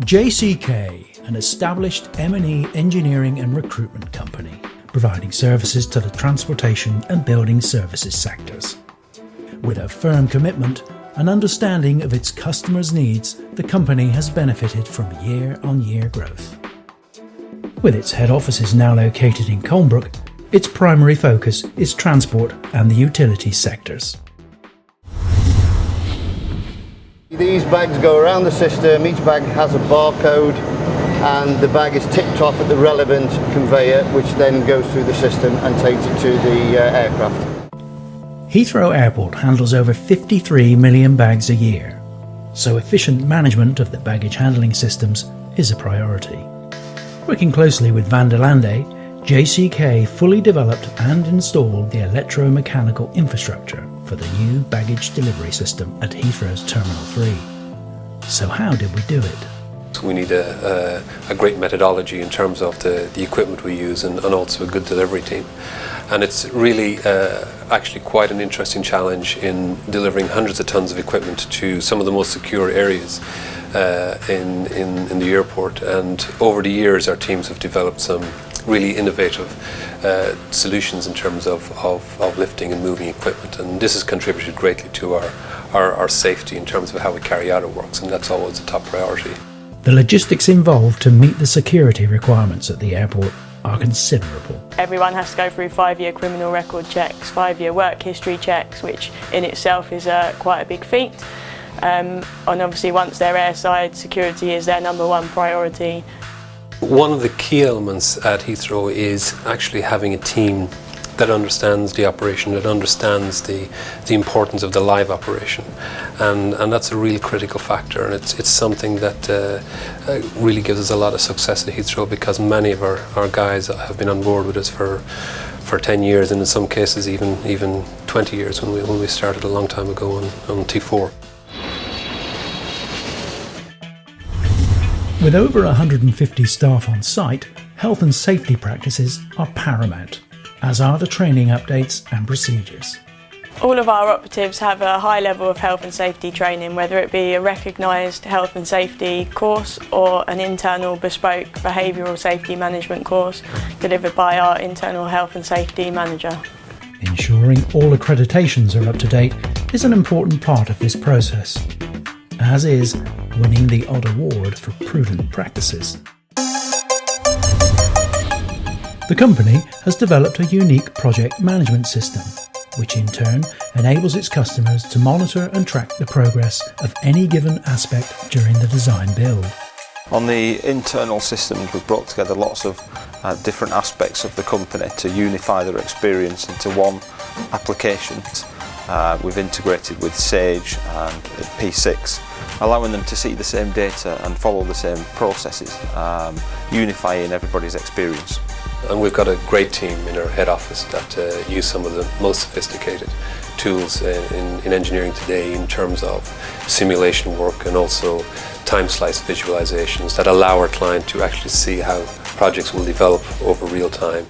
JCK, an established M&E engineering and recruitment company, providing services to the transportation and building services sectors. With a firm commitment and understanding of its customers' needs, the company has benefited from year-on-year growth. With its head offices now located in Colnbrook, its primary focus is transport and the utilities sectors. These bags go around the system, each bag has a barcode, and the bag is ticked off at the relevant conveyor, which then goes through the system and takes it to the aircraft. Heathrow Airport handles over 53 million bags a year, so efficient management of the baggage handling systems is a priority. Working closely with Van der Lande, JCK fully developed and installed the electromechanical infrastructure for the new baggage delivery system at Heathrow's Terminal 3. So how did we do it? We need a great methodology in terms of the equipment we use and also a good delivery team. And it's really actually quite an interesting challenge in delivering hundreds of tons of equipment to some of the most secure areas in the airport. And over the years our teams have developed some really innovative solutions in terms of lifting and moving equipment, and this has contributed greatly to our safety in terms of how we carry out our works, and that's always a top priority. The logistics involved to meet the security requirements at the airport are considerable. Everyone has to go through 5-year criminal record checks, 5-year work history checks, which in itself is quite a big feat. And obviously once they're airside, security is their number one priority. One of the key elements at Heathrow is actually having a team that understands the operation, that understands the importance of the live operation, and that's a real critical factor, and it's something that really gives us a lot of success at Heathrow, because many of our guys have been on board with us for 10 years, and in some cases even 20 years when we started a long time ago on T4. With over 150 staff on site, health and safety practices are paramount, as are the training updates and procedures. All of our operatives have a high level of health and safety training, whether it be a recognised health and safety course or an internal bespoke behavioural safety management course delivered by our internal health and safety manager. Ensuring all accreditations are up to date is an important part of this process, as is winning the odd award for prudent practices. The company has developed a unique project management system, which in turn enables its customers to monitor and track the progress of any given aspect during the design build. On the internal systems, we've brought together lots of different aspects of the company to unify their experience into one application. We've integrated with Sage and P6, allowing them to see the same data and follow the same processes, unifying everybody's experience. And we've got a great team in our head office that use some of the most sophisticated tools in engineering today in terms of simulation work and also time slice visualizations that allow our client to actually see how projects will develop over real time.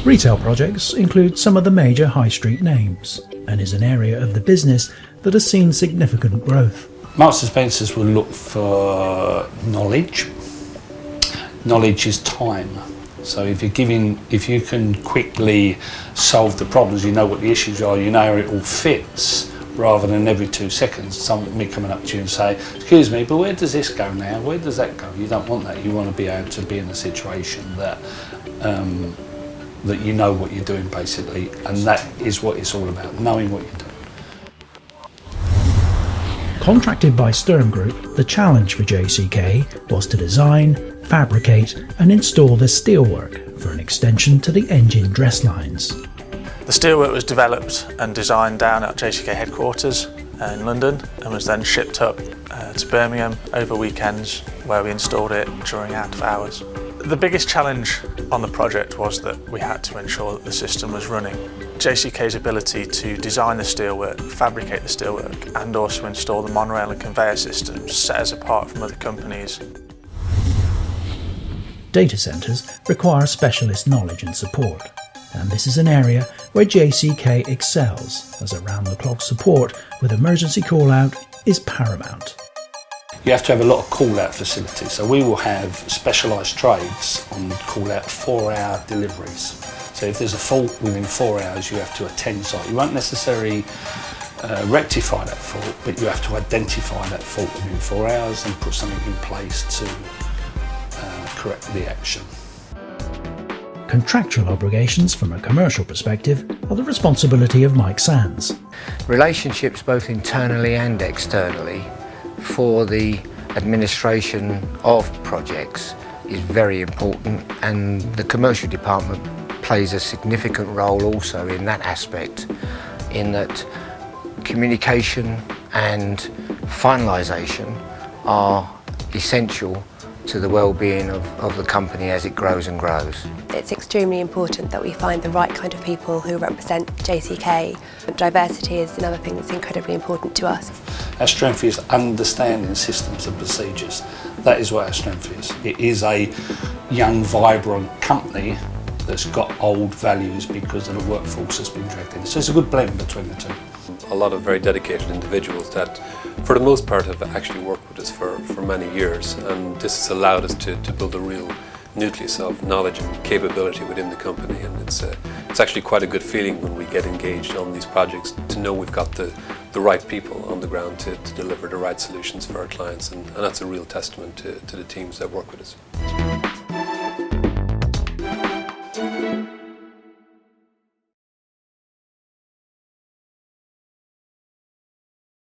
Retail projects include some of the major high street names and is an area of the business that has seen significant growth. Marks and Spencers will look for knowledge. Knowledge is time. So if you can quickly solve the problems, you know what the issues are, you know how it all fits, rather than every 2 seconds me coming up to you and say, excuse me, but where does this go now? Where does that go? You don't want that. You want to be able to be in a situation that that you know what you're doing, basically, and that is what it's all about, knowing what you're doing. Contracted by Sturm Group, the challenge for JCK was to design, fabricate and install the steelwork for an extension to the engine dress lines. The steelwork was developed and designed down at JCK headquarters in London and was then shipped up to Birmingham over weekends, where we installed it during out of hours. The biggest challenge on the project was that we had to ensure that the system was running. JCK's ability to design the steelwork, fabricate the steelwork and also install the monorail and conveyor systems set us apart from other companies. Data centres require specialist knowledge and support, and this is an area where JCK excels, as around-the-clock support with emergency call-out is paramount. You have to have a lot of call-out facilities. So we will have specialised trades on call-out 4-hour deliveries. So if there's a fault within 4 hours, you have to attend site. You won't necessarily rectify that fault, but you have to identify that fault within 4 hours and put something in place to correct the action. Contractual obligations from a commercial perspective are the responsibility of Mike Sands. Relationships both internally and externally for the administration of projects is very important, and the commercial department plays a significant role also in that aspect, in that communication and finalisation are essential to the well-being of the company as it grows and grows. It's extremely important that we find the right kind of people who represent JCK. Diversity is another thing that's incredibly important to us. Our strength is understanding systems and procedures. That is what our strength is. It is a young, vibrant company that's got old values because of the workforce that's been dragged in. So it's a good blend between the two. A lot of very dedicated individuals that, for the most part, have actually worked with us for many years, and this has allowed us to build a real nucleus of knowledge and capability within the company, and it's actually quite a good feeling when we get engaged on these projects to know we've got the right people on the ground to deliver the right solutions for our clients, and that's a real testament to the teams that work with us.